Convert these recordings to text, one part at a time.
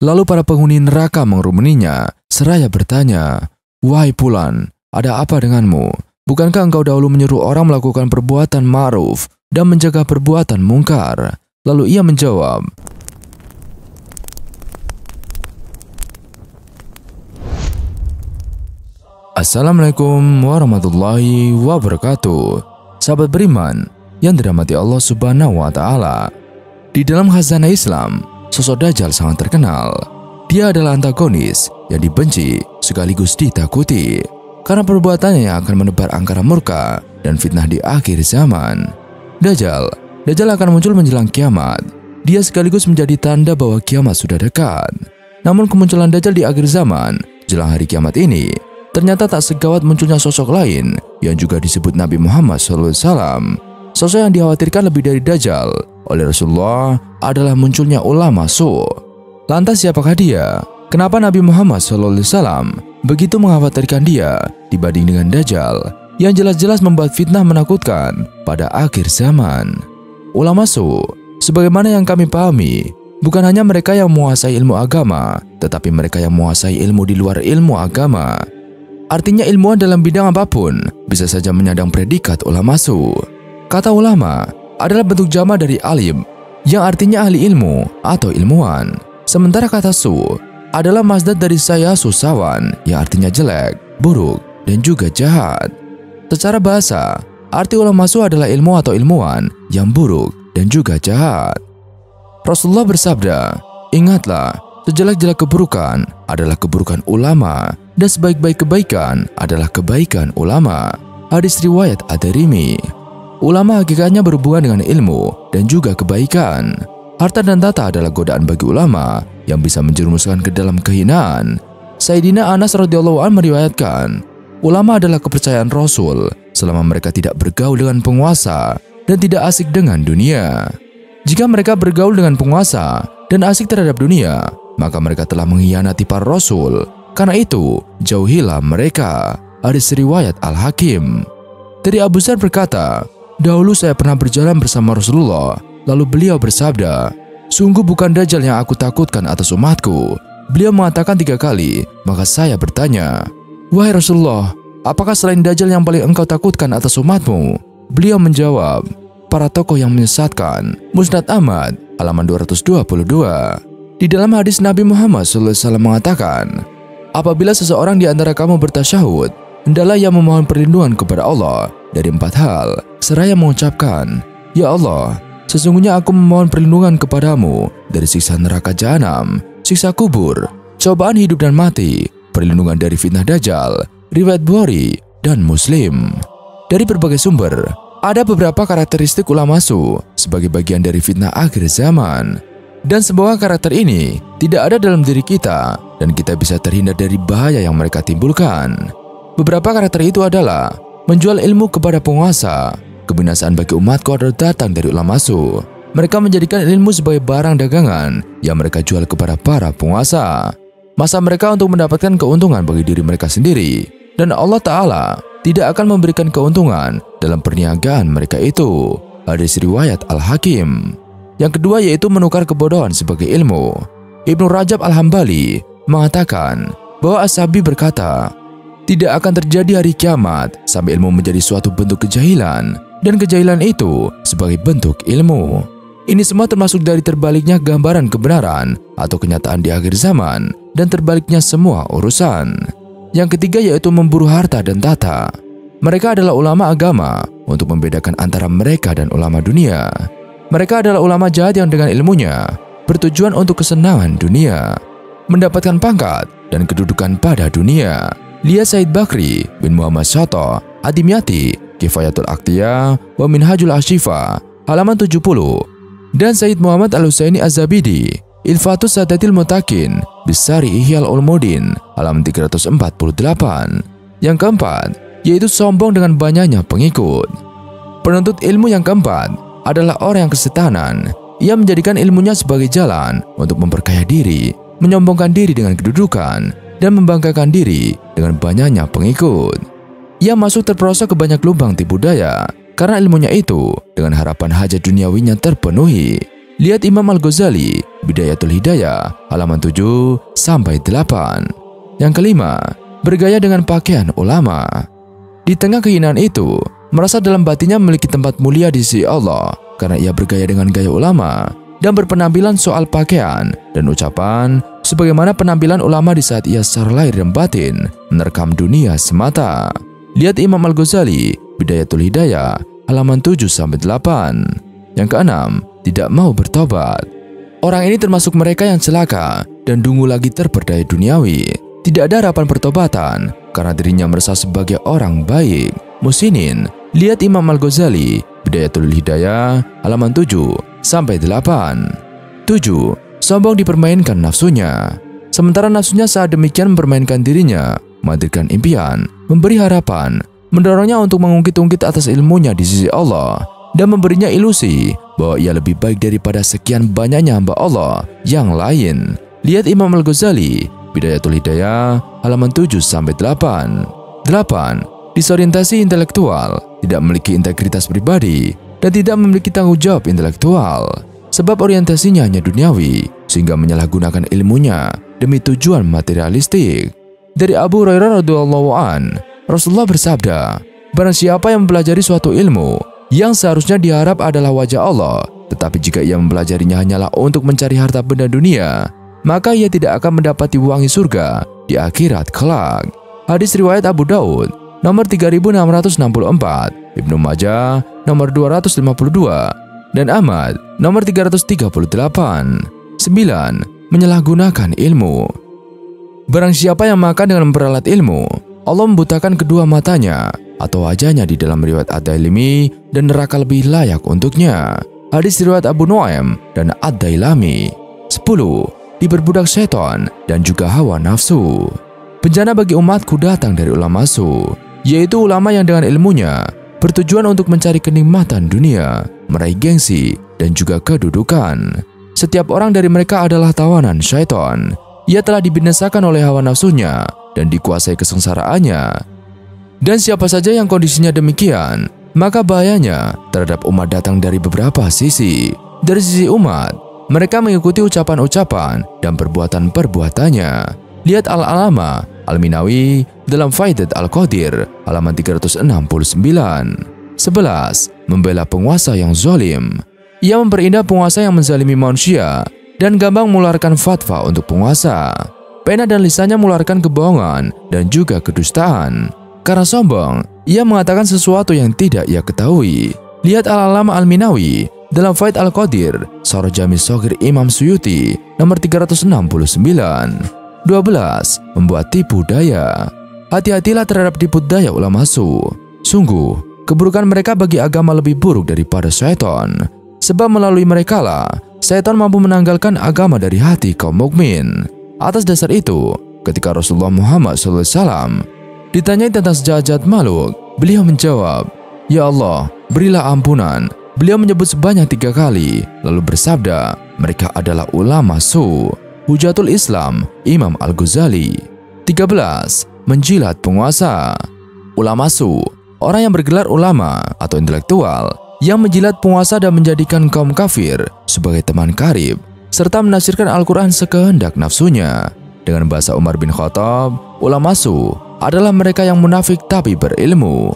Lalu para penghuni neraka mengerumuninya, seraya bertanya, "Wahai Fulan, ada apa denganmu? Bukankah engkau dahulu menyuruh orang melakukan perbuatan ma'ruf dan menjaga perbuatan mungkar?" Lalu ia menjawab, "Assalamualaikum warahmatullahi wabarakatuh." Sahabat beriman yang dirahmati Allah Subhanahu wa Ta'ala, di dalam khazanah Islam, sosok Dajjal sangat terkenal. Dia adalah antagonis yang dibenci sekaligus ditakuti karena perbuatannya yang akan menebar angkara murka dan fitnah di akhir zaman. Dajjal akan muncul menjelang kiamat. Dia sekaligus menjadi tanda bahwa kiamat sudah dekat. Namun kemunculan Dajjal di akhir zaman, jelang hari kiamat ini, ternyata tak segawat munculnya sosok lain yang juga disebut Nabi Muhammad SAW. Sosok yang dikhawatirkan lebih dari Dajjal oleh Rasulullah adalah munculnya ulama su. Lantas siapakah dia? Kenapa Nabi Muhammad SAW begitu mengkhawatirkan dia dibanding dengan Dajjal yang jelas-jelas membuat fitnah menakutkan pada akhir zaman? Ulama su, sebagaimana yang kami pahami, bukan hanya mereka yang menguasai ilmu agama, tetapi mereka yang menguasai ilmu di luar ilmu agama. Artinya ilmuwan dalam bidang apapun bisa saja menyandang predikat ulama su. Kata ulama adalah bentuk jama dari alim, yang artinya ahli ilmu atau ilmuwan. Sementara kata su adalah masdar dari saya susawan, yang artinya jelek, buruk, dan juga jahat. Secara bahasa, arti ulama su adalah ilmu atau ilmuwan yang buruk dan juga jahat. Rasulullah bersabda, "Ingatlah, sejelek-jelek keburukan adalah keburukan ulama, dan sebaik-baik kebaikan adalah kebaikan ulama." Hadis riwayat Ad-Darimi. Ulama hakikatnya berhubungan dengan ilmu dan juga kebaikan. Harta dan tata adalah godaan bagi ulama yang bisa menjerumuskan ke dalam kehinaan. Sayyidina Anas radhiyallahu anhu meriwayatkan, ulama adalah kepercayaan Rasul selama mereka tidak bergaul dengan penguasa dan tidak asik dengan dunia. Jika mereka bergaul dengan penguasa dan asik terhadap dunia, maka mereka telah mengkhianati para Rasul. Karena itu, jauhilah mereka. Hadis riwayat Al-Hakim. Dari Abu Dzar berkata, "Dahulu saya pernah berjalan bersama Rasulullah, lalu beliau bersabda, 'Sungguh bukan Dajjal yang aku takutkan atas umatku.' Beliau mengatakan 3 kali, maka saya bertanya, 'Wahai Rasulullah, apakah selain Dajjal yang paling engkau takutkan atas umatmu?' Beliau menjawab, 'Para tokoh yang menyesatkan.' Musnad Ahmad, halaman 222. Di dalam hadis Nabi Muhammad SAW mengatakan, "Apabila seseorang di antara kamu bertasyahud, hendaklah ia memohon perlindungan kepada Allah dari 4 hal, seraya mengucapkan, 'Ya Allah, sesungguhnya aku memohon perlindungan kepadamu dari siksa neraka jahanam, siksa kubur, cobaan hidup dan mati, perlindungan dari fitnah Dajjal.'" Riwayat Bukhari dan Muslim. Dari berbagai sumber, ada beberapa karakteristik ulama su sebagai bagian dari fitnah akhir zaman. Dan semua karakter ini tidak ada dalam diri kita, dan kita bisa terhindar dari bahaya yang mereka timbulkan. Beberapa karakter itu adalah menjual ilmu kepada penguasa. Kebinasaan bagi umatku adalah datang dari ulama su. Mereka menjadikan ilmu sebagai barang dagangan yang mereka jual kepada para penguasa. Masa mereka untuk mendapatkan keuntungan bagi diri mereka sendiri, dan Allah Ta'ala tidak akan memberikan keuntungan dalam perniagaan mereka itu. Hadis riwayat Al-Hakim. Yang kedua yaitu menukar kebodohan sebagai ilmu. Ibnu Rajab Al-Hambali mengatakan bahwa As-Sabi berkata, "Tidak akan terjadi hari kiamat sampai ilmu menjadi suatu bentuk kejahilan, dan kejahilan itu sebagai bentuk ilmu." Ini semua termasuk dari terbaliknya gambaran kebenaran atau kenyataan di akhir zaman, dan terbaliknya semua urusan. Yang ketiga yaitu memburu harta dan tata. Mereka adalah ulama agama untuk membedakan antara mereka dan ulama dunia. Mereka adalah ulama jahat yang dengan ilmunya bertujuan untuk kesenangan dunia, mendapatkan pangkat dan kedudukan pada dunia. Lihat Said Bakri bin Muhammad Syato, Adimyati, Kifayatul Aqtiyah, wa Minhajul Ashifa, halaman 70, dan Said Muhammad Al-Husaini Az-Zabidi, Ilfatus Sadatil Mutakin, Bisari Ihyal Ulmudin, halaman 348. Yang keempat, yaitu sombong dengan banyaknya pengikut. Penuntut ilmu yang keempat adalah orang yang kesetanan. Ia menjadikan ilmunya sebagai jalan untuk memperkaya diri, menyombongkan diri dengan kedudukan, dan membanggakan diri dengan banyaknya pengikut. Ia masuk terperosok ke banyak lubang tipu daya karena ilmunya itu dengan harapan hajat duniawinya terpenuhi. Lihat Imam Al-Ghazali, Bidayatul Hidayah, halaman 7-8. Yang kelima, bergaya dengan pakaian ulama. Di tengah kehinaan itu, merasa dalam batinnya memiliki tempat mulia di sisi Allah karena ia bergaya dengan gaya ulama dan berpenampilan soal pakaian dan ucapan sebagaimana penampilan ulama di saat ia secara lahir dan batin menerkam dunia semata. Lihat Imam Al-Ghazali, Bidayatul Hidayah, halaman 7-8. Yang keenam, tidak mau bertobat. Orang ini termasuk mereka yang celaka dan dungu lagi terperdaya duniawi. Tidak ada harapan pertobatan karena dirinya merasa sebagai orang baik. Musinin, lihat Imam Al-Ghazali, Bidayatul Hidayah, halaman 7-8. 7. Sombong dipermainkan nafsunya. Sementara nafsunya saat demikian mempermainkan dirinya, menghadirkan impian, memberi harapan, mendorongnya untuk mengungkit-ungkit atas ilmunya di sisi Allah, dan memberinya ilusi bahwa ia lebih baik daripada sekian banyaknya hamba Allah yang lain. Lihat Imam Al-Ghazali, Bidayatul Hidayah, halaman 7-8. 8. Disorientasi intelektual, tidak memiliki integritas pribadi, dan tidak memiliki tanggung jawab intelektual. Sebab orientasinya hanya duniawi, sehingga menyalahgunakan ilmunya demi tujuan materialistik. Dari Abu Hurairah radhiyallahu an, Rasulullah bersabda, barang siapa yang mempelajari suatu ilmu yang seharusnya diharap adalah wajah Allah, tetapi jika ia mempelajarinya hanyalah untuk mencari harta benda dunia, maka ia tidak akan mendapati wangi surga di akhirat kelak. Hadis riwayat Abu Daud nomor 3664, Ibnu Majah nomor 252, dan Ahmad nomor 338. 9. Menyalahgunakan ilmu. Barang siapa yang makan dengan memperalat ilmu, Allah membutakan kedua matanya atau wajahnya di dalam riwayat Ad-Dailami, dan neraka lebih layak untuknya. Hadis riwayat Abu Nuaim dan Ad-Dailami. 10. Diperbudak setan dan juga hawa nafsu. Bencana bagi umatku datang dari ulama su, yaitu ulama yang dengan ilmunya bertujuan untuk mencari kenikmatan dunia, meraih gengsi, dan juga kedudukan. Setiap orang dari mereka adalah tawanan syaitan. Ia telah dibinasakan oleh hawa nafsunya dan dikuasai kesengsaraannya. Dan siapa saja yang kondisinya demikian, maka bahayanya terhadap umat datang dari beberapa sisi. Dari sisi umat, mereka mengikuti ucapan-ucapan dan perbuatan-perbuatannya. Lihat Al-Alama Al-Minawi dalam Faidat Al-Qadir, halaman 369. 11. Membela penguasa yang zalim. Ia memperindah penguasa yang menzalimi manusia dan gampang mengeluarkan fatwa untuk penguasa. Pena dan lisannya mengeluarkan kebohongan dan juga kedustaan. Karena sombong, ia mengatakan sesuatu yang tidak ia ketahui. Lihat Al-Alama Al-Minawi dalam Faid Al-Qadir, Syarah Jami' Shaghir Imam Suyuti nomor 369. 12. Membuat tipu daya. Hati-hatilah terhadap tipu daya ulama su. Sungguh, keburukan mereka bagi agama lebih buruk daripada syaitan. Sebab melalui merekalah syaitan mampu menanggalkan agama dari hati kaum mukmin. Atas dasar itu, ketika Rasulullah Muhammad SAW ditanyai tentang sejahat-jahat makhluk, beliau menjawab, "Ya Allah, berilah ampunan." Beliau menyebut sebanyak 3 kali, lalu bersabda, mereka adalah ulama su. Hujatul Islam, Imam Al-Ghazali. 13. Menjilat penguasa. Ulama su, orang yang bergelar ulama atau intelektual, yang menjilat penguasa dan menjadikan kaum kafir sebagai teman karib, serta menafsirkan Al-Quran sekehendak nafsunya. Dengan bahasa Umar bin Khattab, ulama su adalah mereka yang munafik tapi berilmu.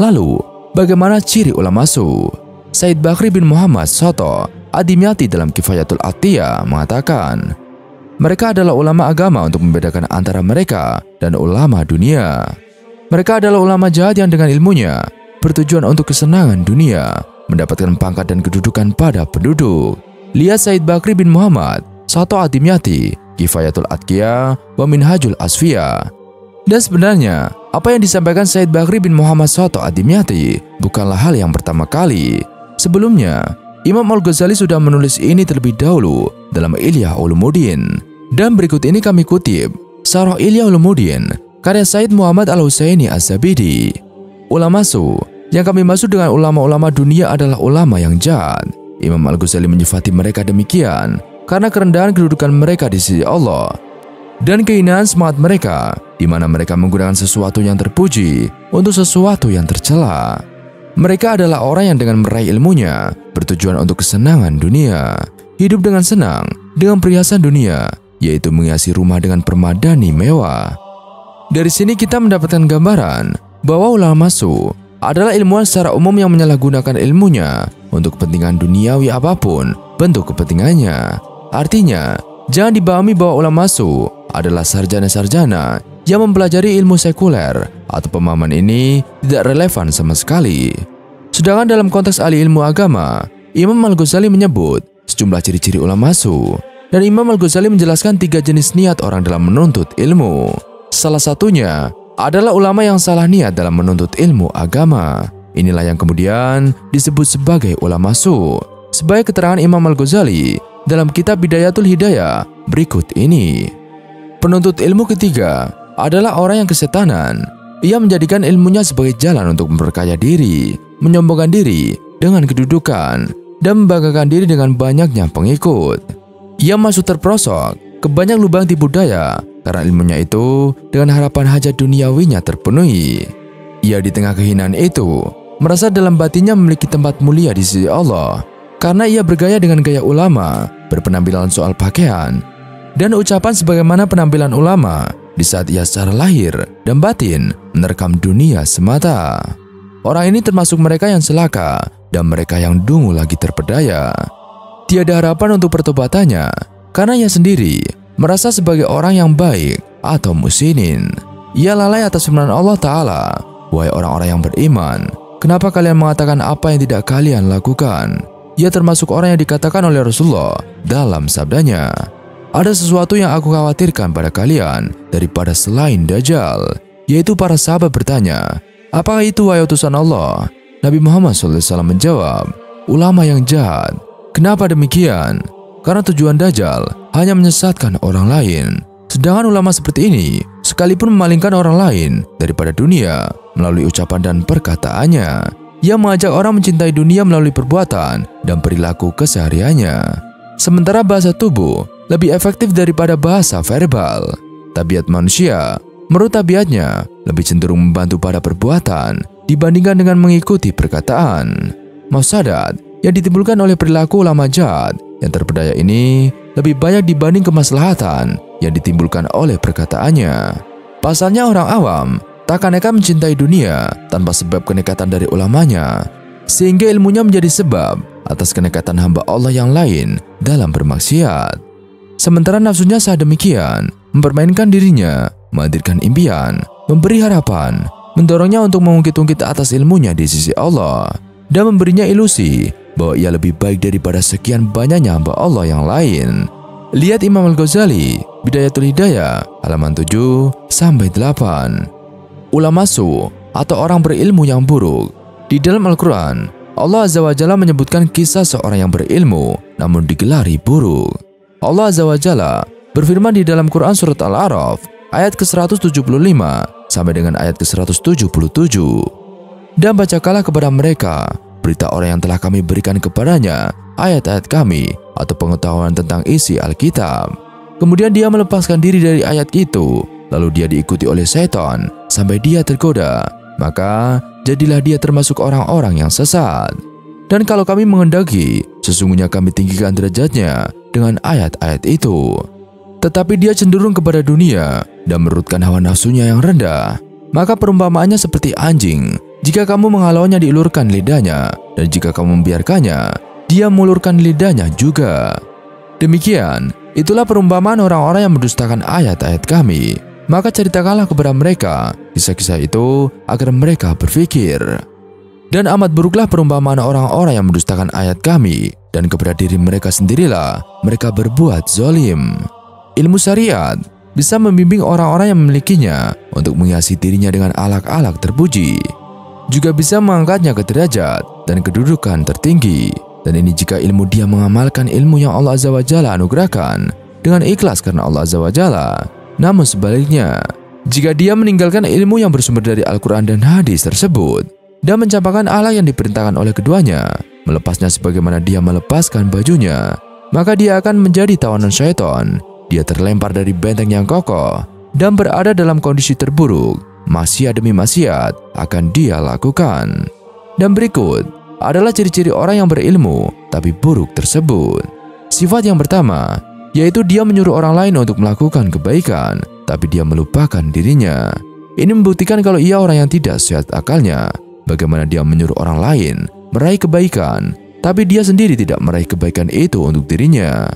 Lalu, bagaimana ciri ulama su? Said Bakri bin Muhammad Soto Ad-Dimyati dalam Kifayatul Atiyah mengatakan, mereka adalah ulama agama untuk membedakan antara mereka dan ulama dunia. Mereka adalah ulama jahat yang dengan ilmunya bertujuan untuk kesenangan dunia, mendapatkan pangkat dan kedudukan pada penduduk. Lihat Said Bakri bin Muhammad Soto Ad-Dimyati, Kifayatul Atqiyah wa Minhajul Asfiyah. Dan sebenarnya, apa yang disampaikan Said Bakri bin Muhammad Soto Ad-Dimyati bukanlah hal yang pertama kali. Sebelumnya, Imam Al-Ghazali sudah menulis ini terlebih dahulu dalam Ihya Ulumuddin. Dan berikut ini kami kutip Syarah Ihya Ulumuddin karya Said Muhammad Al-Husaini Az-Zabidi. Ulama su yang kami maksud dengan ulama-ulama dunia adalah ulama yang jahat. Imam Al-Ghazali menyifati mereka demikian karena kerendahan kedudukan mereka di sisi Allah dan kehinaan semangat mereka, di mana mereka menggunakan sesuatu yang terpuji untuk sesuatu yang tercela. Mereka adalah orang yang dengan meraih ilmunya bertujuan untuk kesenangan dunia. hidup dengan senang dengan perhiasan dunia, yaitu menghiasi rumah dengan permadani mewah. Dari sini kita mendapatkan gambaran bahwa ulama su adalah ilmuwan secara umum yang menyalahgunakan ilmunya untuk kepentingan duniawi apapun bentuk kepentingannya. Artinya, jangan dipahami bahwa ulama su adalah sarjana-sarjana yang mempelajari ilmu sekuler atau pemahaman ini tidak relevan sama sekali. Sedangkan dalam konteks ahli ilmu agama, Imam Al-Ghazali menyebut sejumlah ciri-ciri ulama su, dan Imam Al-Ghazali menjelaskan 3 jenis niat orang dalam menuntut ilmu. Salah satunya adalah ulama yang salah niat dalam menuntut ilmu agama. Inilah yang kemudian disebut sebagai ulama su. Sebagai keterangan Imam Al-Ghazali dalam kitab Bidayatul Hidayah berikut ini. Penuntut ilmu ketiga adalah orang yang kesetanan. Ia menjadikan ilmunya sebagai jalan untuk memperkaya diri, menyombongkan diri dengan kedudukan, dan membanggakan diri dengan banyaknya pengikut. Ia masuk terperosok ke banyak lubang tipu daya karena ilmunya itu dengan harapan hajat duniawinya terpenuhi. Ia di tengah kehinaan itu merasa dalam batinnya memiliki tempat mulia di sisi Allah karena ia bergaya dengan gaya ulama, berpenampilan soal pakaian, dan ucapan sebagaimana penampilan ulama di saat ia secara lahir dan batin menerkam dunia semata. Orang ini termasuk mereka yang celaka dan mereka yang dungu lagi terpedaya. Tiada harapan untuk pertobatannya karena ia sendiri merasa sebagai orang yang baik atau musinin. Ia lalai atas firman Allah Ta'ala, "Wahai orang-orang yang beriman, kenapa kalian mengatakan apa yang tidak kalian lakukan?" Ia termasuk orang yang dikatakan oleh Rasulullah dalam sabdanya, "Ada sesuatu yang aku khawatirkan pada kalian daripada selain Dajjal," yaitu para sahabat bertanya, "Apakah itu wahai utusan Allah?" Nabi Muhammad SAW menjawab, "Ulama yang jahat." Kenapa demikian? Karena tujuan Dajjal hanya menyesatkan orang lain. Sedangkan ulama seperti ini sekalipun memalingkan orang lain daripada dunia melalui ucapan dan perkataannya. Ia mengajak orang mencintai dunia melalui perbuatan dan perilaku kesehariannya. Sementara bahasa tubuh lebih efektif daripada bahasa verbal. Tabiat manusia, menurut tabiatnya, lebih cenderung membantu pada perbuatan dibandingkan dengan mengikuti perkataan. Mafsadat yang ditimbulkan oleh perilaku ulama jahat yang terpedaya ini lebih banyak dibanding kemaslahatan yang ditimbulkan oleh perkataannya. Pasalnya orang awam takkan akan mencintai dunia tanpa sebab kenekatan dari ulamanya, sehingga ilmunya menjadi sebab atas kenekatan hamba Allah yang lain dalam bermaksiat. Sementara nafsunya saat demikian mempermainkan dirinya, menghadirkan impian, memberi harapan, mendorongnya untuk mengungkit-ungkit atas ilmunya di sisi Allah, dan memberinya ilusi bahwa ia lebih baik daripada sekian banyaknya hamba Allah yang lain. Lihat Imam Al-Ghazali, Bidayatul Hidayah, halaman 7-8. Ulama su atau orang berilmu yang buruk. Di dalam Al-Quran, Allah Azza wa Jalla menyebutkan kisah seorang yang berilmu namun digelari buruk. Allah Azza wa Jalla berfirman di dalam Quran surat Al-A'raf ayat ke-175 sampai dengan ayat ke-177. Dan bacakanlah kepada mereka berita orang yang telah kami berikan kepadanya ayat-ayat kami atau pengetahuan tentang isi Alkitab. Kemudian dia melepaskan diri dari ayat itu, lalu dia diikuti oleh setan sampai dia tergoda, maka jadilah dia termasuk orang-orang yang sesat. Dan kalau kami menghendaki, sesungguhnya kami tinggikan derajatnya dengan ayat-ayat itu. Tetapi dia cenderung kepada dunia dan menurutkan hawa nafsunya yang rendah. Maka perumpamaannya seperti anjing. Jika kamu menghalaunya diulurkan lidahnya, dan jika kamu membiarkannya, dia mengulurkan lidahnya juga. Demikian, itulah perumpamaan orang-orang yang mendustakan ayat-ayat kami. Maka ceritakanlah kepada mereka kisah-kisah itu agar mereka berpikir. Dan amat buruklah perumpamaan orang-orang yang mendustakan ayat kami, dan kepada diri mereka sendirilah mereka berbuat zalim. Ilmu syariat bisa membimbing orang-orang yang memilikinya untuk menghiasi dirinya dengan alak-alak terpuji. Juga bisa mengangkatnya ke derajat dan kedudukan tertinggi. Dan ini jika ilmu dia mengamalkan ilmu yang Allah Azza wa Jalla anugerahkan dengan ikhlas karena Allah Azza wa Jalla. Namun sebaliknya, jika dia meninggalkan ilmu yang bersumber dari Al-Quran dan hadis tersebut dan mencampakkan akhlak yang diperintahkan oleh keduanya, melepasnya sebagaimana dia melepaskan bajunya, maka dia akan menjadi tawanan syaitan. Dia terlempar dari benteng yang kokoh dan berada dalam kondisi terburuk. Maksiat demi maksiat akan dia lakukan. Dan berikut adalah ciri-ciri orang yang berilmu tapi buruk tersebut. Sifat yang pertama, yaitu dia menyuruh orang lain untuk melakukan kebaikan, tapi dia melupakan dirinya. Ini membuktikan kalau ia orang yang tidak sehat akalnya. Bagaimana dia menyuruh orang lain meraih kebaikan, tapi dia sendiri tidak meraih kebaikan itu untuk dirinya.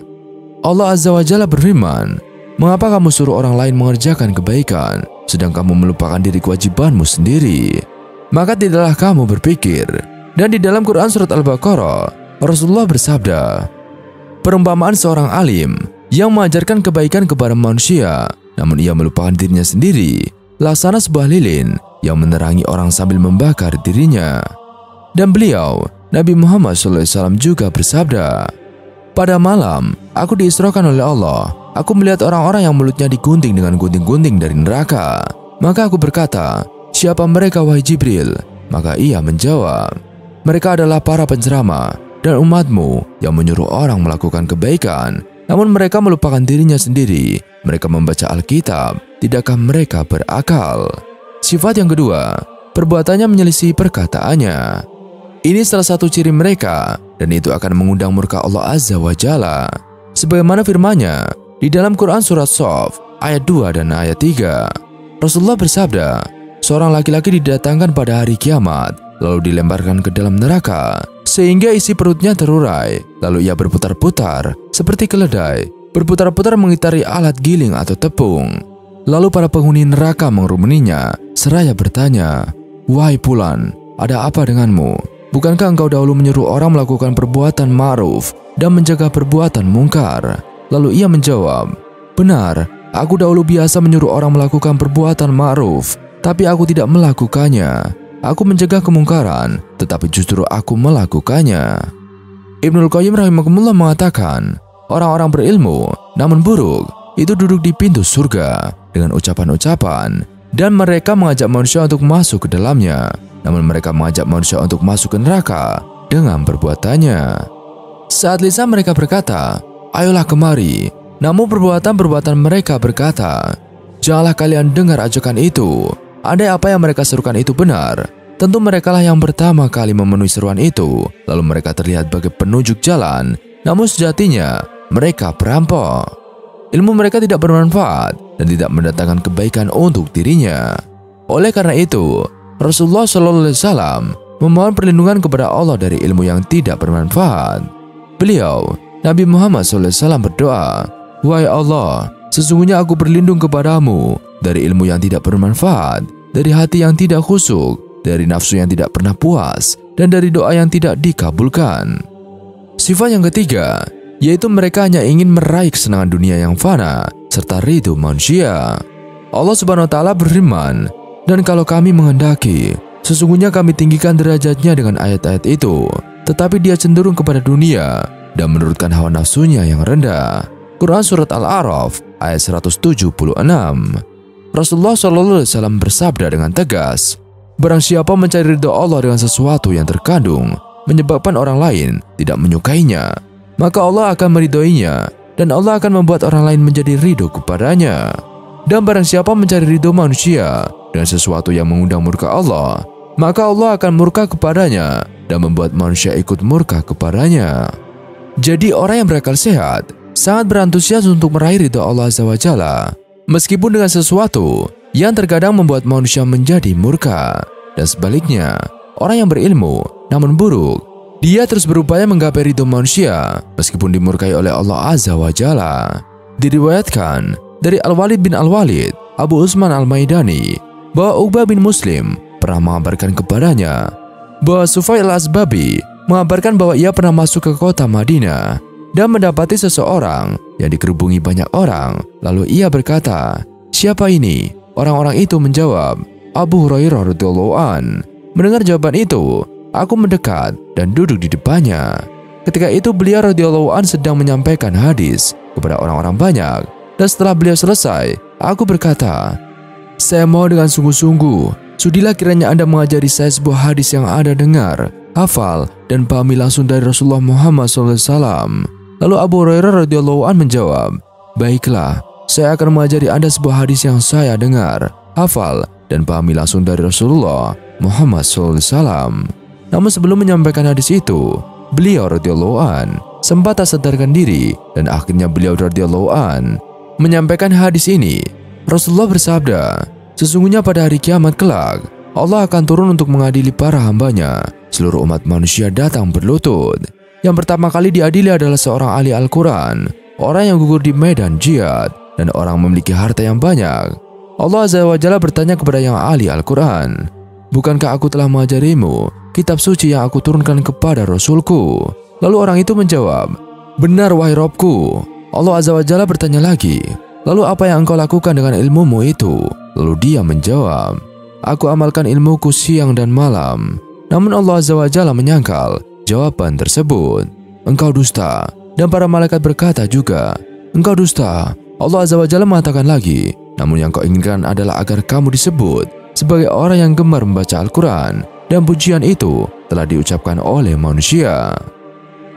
Allah Azza wa Jalla berfirman, "Mengapa kamu suruh orang lain mengerjakan kebaikan, sedang kamu melupakan diri kewajibanmu sendiri? Maka tidaklah kamu berpikir." Dan di dalam Quran surat Al-Baqarah, Rasulullah bersabda, "Perumpamaan seorang alim yang mengajarkan kebaikan kepada manusia, namun ia melupakan dirinya sendiri, laksana sebuah lilin yang menerangi orang sambil membakar dirinya." Dan beliau, Nabi Muhammad SAW juga bersabda, "Pada malam, aku diisrakan oleh Allah. Aku melihat orang-orang yang mulutnya digunting dengan gunting-gunting dari neraka. Maka aku berkata, 'Siapa mereka, wahai Jibril?' Maka ia menjawab, 'Mereka adalah para penceramah dan umatmu yang menyuruh orang melakukan kebaikan, namun mereka melupakan dirinya sendiri. Mereka membaca Alkitab, tidakkah mereka berakal?' Sifat yang kedua, perbuatannya menyelisih perkataannya. Ini salah satu ciri mereka, dan itu akan mengundang murka Allah Azza wa Jalla. Sebagaimana firman-Nya di dalam Quran surat Shaf ayat 2 dan ayat 3. Rasulullah bersabda, "Seorang laki-laki didatangkan pada hari kiamat, lalu dilemparkan ke dalam neraka, sehingga isi perutnya terurai. Lalu ia berputar-putar seperti keledai, berputar-putar mengitari alat giling atau tepung. Lalu para penghuni neraka mengerumuninya, seraya bertanya, 'Wahai Fulan, ada apa denganmu? Bukankah engkau dahulu menyuruh orang melakukan perbuatan ma'ruf dan menjaga perbuatan mungkar?' Lalu ia menjawab, 'Benar, aku dahulu biasa menyuruh orang melakukan perbuatan ma'ruf, tapi aku tidak melakukannya. Aku mencegah kemungkaran, tetapi justru aku melakukannya.'" Ibnul Qayyim rahimahullah mengatakan, orang-orang berilmu namun buruk itu duduk di pintu surga dengan ucapan-ucapan, dan mereka mengajak manusia untuk masuk ke dalamnya, namun mereka mengajak manusia untuk masuk ke neraka dengan perbuatannya. Saat lisan mereka berkata, "Ayolah kemari," namun perbuatan-perbuatan mereka berkata, "Janganlah kalian dengar ajakan itu. Andai apa yang mereka serukan itu benar, tentu merekalah yang pertama kali memenuhi seruan itu, lalu mereka terlihat sebagai penunjuk jalan, namun sejatinya mereka perampok. Ilmu mereka tidak bermanfaat dan tidak mendatangkan kebaikan untuk dirinya." Oleh karena itu, Rasulullah SAW memohon perlindungan kepada Allah dari ilmu yang tidak bermanfaat. Beliau, Nabi Muhammad SAW berdoa, "Wahai Allah, sesungguhnya aku berlindung kepadamu dari ilmu yang tidak bermanfaat, dari hati yang tidak khusyuk, dari nafsu yang tidak pernah puas, dan dari doa yang tidak dikabulkan." Sifat yang ketiga, yaitu mereka hanya ingin meraih kesenangan dunia yang fana serta ridho manusia. Allah Subhanahu wa Ta'ala berfirman, "Dan kalau kami menghendaki, sesungguhnya kami tinggikan derajatnya dengan ayat-ayat itu, tetapi dia cenderung kepada dunia dan menurutkan hawa nafsunya yang rendah." Quran surat Al-A'raf ayat 176. Rasulullah SAW bersabda dengan tegas, "Barang siapa mencari ridho Allah dengan sesuatu yang terkandung menyebabkan orang lain tidak menyukainya, maka Allah akan meridhoinya, dan Allah akan membuat orang lain menjadi ridho kepadanya. Dan barang siapa mencari ridho manusia dengan sesuatu yang mengundang murka Allah, maka Allah akan murka kepadanya dan membuat manusia ikut murka kepadanya." Jadi orang yang berakal sehat sangat berantusias untuk meraih ridho Allah Azza wa Jalla, meskipun dengan sesuatu yang terkadang membuat manusia menjadi murka. Dan sebaliknya, orang yang berilmu namun buruk, dia terus berupaya menggapai ridho manusia meskipun dimurkai oleh Allah Azza wa Jalla. Diriwayatkan dari Al-Walid bin Al-Walid, Abu Utsman Al-Maidani, bahwa Uqbah bin Muslim pernah mengabarkan kepadanya bahwa Sufail Al-Asbabi mengabarkan bahwa ia pernah masuk ke kota Madinah dan mendapati seseorang yang dikerubungi banyak orang. Lalu ia berkata, "Siapa ini?" Orang-orang itu menjawab, "Abu Hurairah radhiyallahu an." Mendengar jawaban itu, aku mendekat dan duduk di depannya. Ketika itu beliau radhiyallahu an sedang menyampaikan hadis kepada orang-orang banyak, dan setelah beliau selesai, aku berkata, "Saya mohon dengan sungguh-sungguh, sudilah kiranya Anda mengajari saya sebuah hadis yang Anda dengar, hafal, dan pahami langsung dari Rasulullah Muhammad SAW." Lalu Abu Hurairah radhiyallahu an menjawab, "Baiklah, saya akan mengajari Anda sebuah hadis yang saya dengar, hafal, dan pahami langsung dari Rasulullah Muhammad SAW." Namun sebelum menyampaikan hadis itu, beliau radhiyallahu an sempat tak sadarkan diri dan akhirnya beliau radhiyallahu an menyampaikan hadis ini. Rasulullah bersabda, sesungguhnya pada hari kiamat kelak, Allah akan turun untuk mengadili para hambanya. Seluruh umat manusia datang berlutut. Yang pertama kali diadili adalah seorang ahli Al-Quran, orang yang gugur di medan jihad, dan orang memiliki harta yang banyak. Allah Azza wa Jalla bertanya kepada yang ahli Al-Quran, bukankah aku telah mengajarimu kitab suci yang aku turunkan kepada Rasulku? Lalu orang itu menjawab, benar wahai Robku. Allah Azza wa Jalla bertanya lagi, lalu apa yang engkau lakukan dengan ilmumu itu? Lalu dia menjawab, aku amalkan ilmuku siang dan malam. Namun Allah Azza wa Jalla menyangkal jawaban tersebut. Engkau dusta. Dan para malaikat berkata juga, engkau dusta. Allah Azza wa Jalla mengatakan lagi, namun yang kau inginkan adalah agar kamu disebut sebagai orang yang gemar membaca Al-Quran, dan pujian itu telah diucapkan oleh manusia.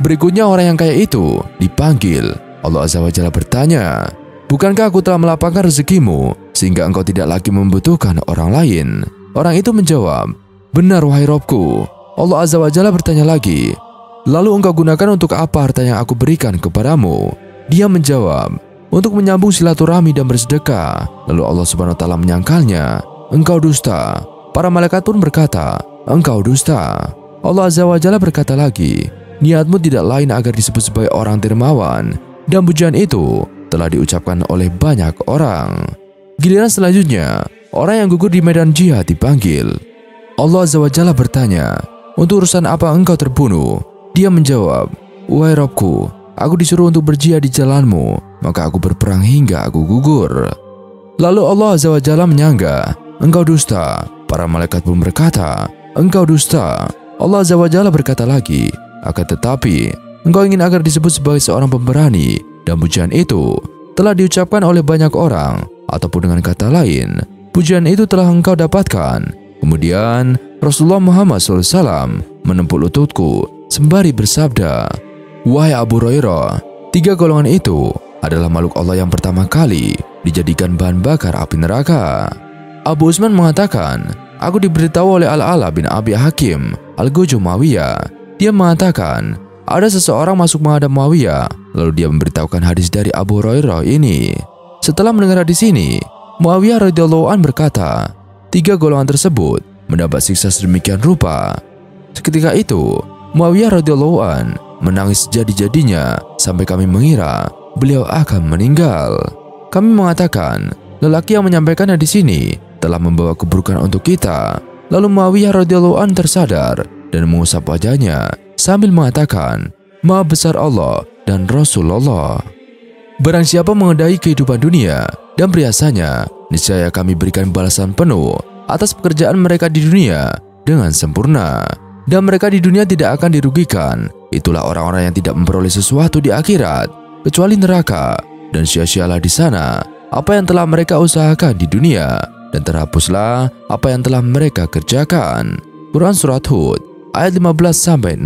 Berikutnya orang yang kaya itu dipanggil. Allah Azza wa Jalla bertanya, bukankah aku telah melapangkan rezekimu sehingga engkau tidak lagi membutuhkan orang lain? Orang itu menjawab, benar wahai Robku. Allah Azza wa Jalla bertanya lagi, lalu engkau gunakan untuk apa harta yang aku berikan kepadamu? Dia menjawab, untuk menyambung silaturahmi dan bersedekah. Lalu Allah Subhanahu wa Ta'ala menyangkalnya, engkau dusta. Para malaikat pun berkata, engkau dusta. Allah Azza wa Jalla berkata lagi, niatmu tidak lain agar disebut sebagai orang dermawan, dan pujian itu telah diucapkan oleh banyak orang. Giliran selanjutnya, orang yang gugur di medan jihad dipanggil. Allah Azza wa Jalla bertanya, untuk urusan apa engkau terbunuh? Dia menjawab, wahai Robku, aku disuruh untuk berjihad di jalanmu, maka aku berperang hingga aku gugur. Lalu Allah Azza wa Jalla menyangga, engkau dusta. Para malaikat pun berkata, engkau dusta. Allah Azza wa Jalla berkata lagi, akan tetapi engkau ingin agar disebut sebagai seorang pemberani, dan pujian itu telah diucapkan oleh banyak orang, ataupun dengan kata lain, pujian itu telah engkau dapatkan. Kemudian Rasulullah Muhammad SAW menempuk lututku sembari bersabda, wahai Abu Hurairah, 3 golongan itu adalah makhluk Allah yang pertama kali dijadikan bahan bakar api neraka. Abu Utsman mengatakan, aku diberitahu oleh Al-Ala bin Abi Hakim Al-Gujumawiyah. Dia mengatakan, ada seseorang masuk menghadap Muawiyah, lalu dia memberitahukan hadis dari Abu Hurairah ini. Setelah mendengar hadis ini, Muawiyah radhiyallahu an berkata, 3 golongan tersebut mendapat siksa sedemikian rupa. Seketika itu, Muawiyah radhiyallahu an menangis jadi-jadinya sampai kami mengira beliau akan meninggal. Kami mengatakan, lelaki yang menyampaikan hadis ini telah membawa keburukan untuk kita. Lalu Muawiyah radhiyallahu an tersadar dan mengusap wajahnya sambil mengatakan, Maha besar Allah dan Rasulullah. Barang siapa mengendahi kehidupan dunia dan perhiasannya, niscaya kami berikan balasan penuh atas pekerjaan mereka di dunia dengan sempurna, dan mereka di dunia tidak akan dirugikan. Itulah orang-orang yang tidak memperoleh sesuatu di akhirat kecuali neraka, dan sia-sialah di sana apa yang telah mereka usahakan di dunia, dan terhapuslah apa yang telah mereka kerjakan. Quran Surat Hud ayat 15-16.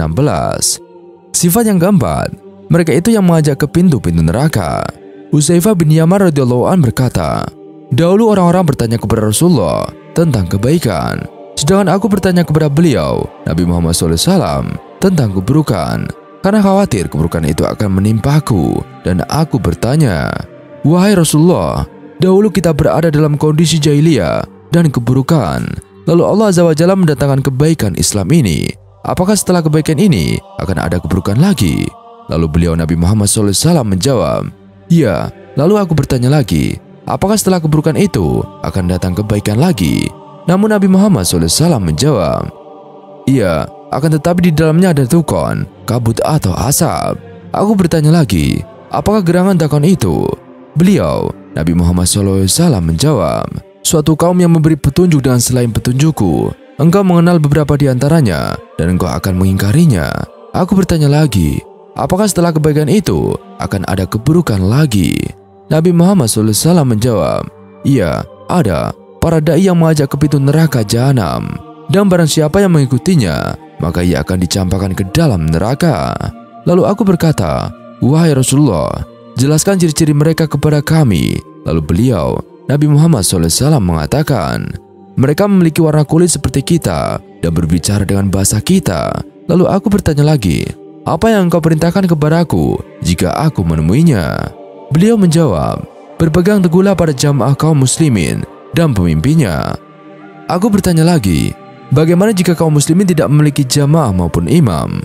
Sifat yang keempat, mereka itu yang mengajak ke pintu-pintu neraka. Hudzaifah bin Yaman radhiyallahu an berkata, dahulu orang-orang bertanya kepada Rasulullah tentang kebaikan, sedangkan aku bertanya kepada beliau, Nabi Muhammad SAW, tentang keburukan, karena khawatir keburukan itu akan menimpaku. Dan aku bertanya, wahai Rasulullah, dahulu kita berada dalam kondisi jahiliyah dan keburukan, lalu Allah Azza wa Jalla mendatangkan kebaikan Islam ini. Apakah setelah kebaikan ini akan ada keburukan lagi? Lalu beliau Nabi Muhammad SAW menjawab, ya. Lalu aku bertanya lagi, apakah setelah keburukan itu akan datang kebaikan lagi? Namun Nabi Muhammad SAW menjawab, iya, akan tetapi di dalamnya ada tukon, kabut atau asap. Aku bertanya lagi, apakah gerangan takon itu? Beliau Nabi Muhammad SAW menjawab, suatu kaum yang memberi petunjuk dengan selain petunjukku. Engkau mengenal beberapa di antaranya dan engkau akan mengingkarinya. Aku bertanya lagi, apakah setelah kebaikan itu akan ada keburukan lagi? Nabi Muhammad SAW menjawab, iya, ada para dai yang mengajak ke pintu neraka jahanam, dan barang siapa yang mengikutinya, maka ia akan dicampakkan ke dalam neraka. Lalu aku berkata, wahai Rasulullah, jelaskan ciri-ciri mereka kepada kami. Lalu beliau Nabi Muhammad SAW mengatakan, mereka memiliki warna kulit seperti kita dan berbicara dengan bahasa kita. Lalu aku bertanya lagi, apa yang engkau perintahkan kepadaku jika aku menemuinya?" Beliau menjawab, "Berpegang teguhlah pada jamaah kaum muslimin dan pemimpinnya." Aku bertanya lagi, "Bagaimana jika kaum muslimin tidak memiliki jamaah maupun imam?"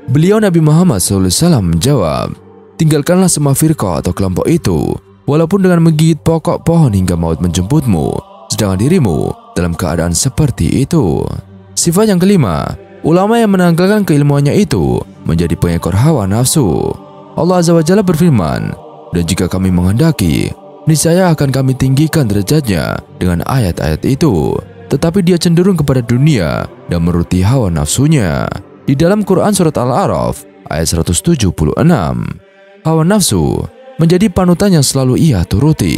Beliau Nabi Muhammad SAW menjawab, "Tinggalkanlah semua firqah atau kelompok itu, walaupun dengan menggigit pokok pohon hingga maut menjemputmu, sedangkan dirimu dalam keadaan seperti itu." Sifat yang kelima, ulama yang menanggalkan keilmuannya itu menjadi pengekor hawa nafsu. Allah Azza wa Jalla berfirman, "Dan jika kami menghendaki, niscaya akan kami tinggikan derajatnya dengan ayat-ayat itu. Tetapi dia cenderung kepada dunia dan menuruti hawa nafsunya." Di dalam Quran Surat Al-A'raf ayat 176, hawa nafsu menjadi panutan yang selalu ia turuti.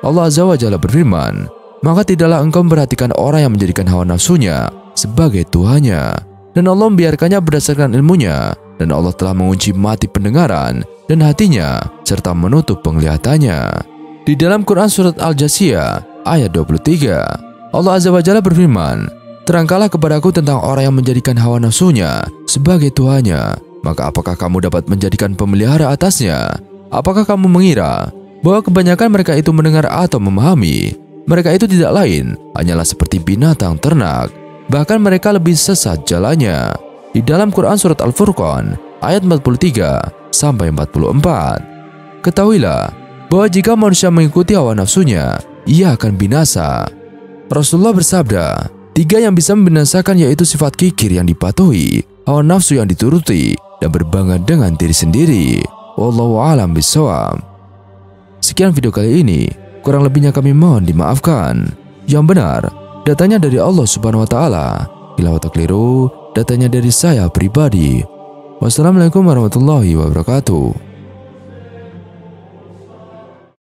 Allah Azza wa Jalla berfirman, "Maka tidaklah engkau memperhatikan orang yang menjadikan hawa nafsunya sebagai Tuhannya, dan Allah membiarkannya berdasarkan ilmunya, dan Allah telah mengunci mati pendengaran dan hatinya serta menutup penglihatannya." Di dalam Quran Surat Al-Jasiyah ayat 23, Allah Azza wa Jalla berfirman, "Terangkanlah kepadaku tentang orang yang menjadikan hawa nafsunya sebagai Tuhannya, maka apakah kamu dapat menjadikan pemelihara atasnya? Apakah kamu mengira bahwa kebanyakan mereka itu mendengar atau memahami? Mereka itu tidak lain hanyalah seperti binatang ternak, bahkan mereka lebih sesat jalannya." Di dalam Quran Surat Al-Furqan ayat 43-44, ketahuilah bahwa jika manusia mengikuti hawa nafsunya, ia akan binasa. Rasulullah bersabda, 3 yang bisa membinasakan yaitu sifat kikir yang dipatuhi, hawa nafsu yang dituruti, dan berbangga dengan diri sendiri. Wallahu a'lam bishawab. Sekian video kali ini, kurang lebihnya kami mohon dimaafkan. Yang benar, datanya dari Allah Subhanahu wa Ta'ala. Bila atau keliru, datanya dari saya pribadi. Wassalamualaikum warahmatullahi wabarakatuh.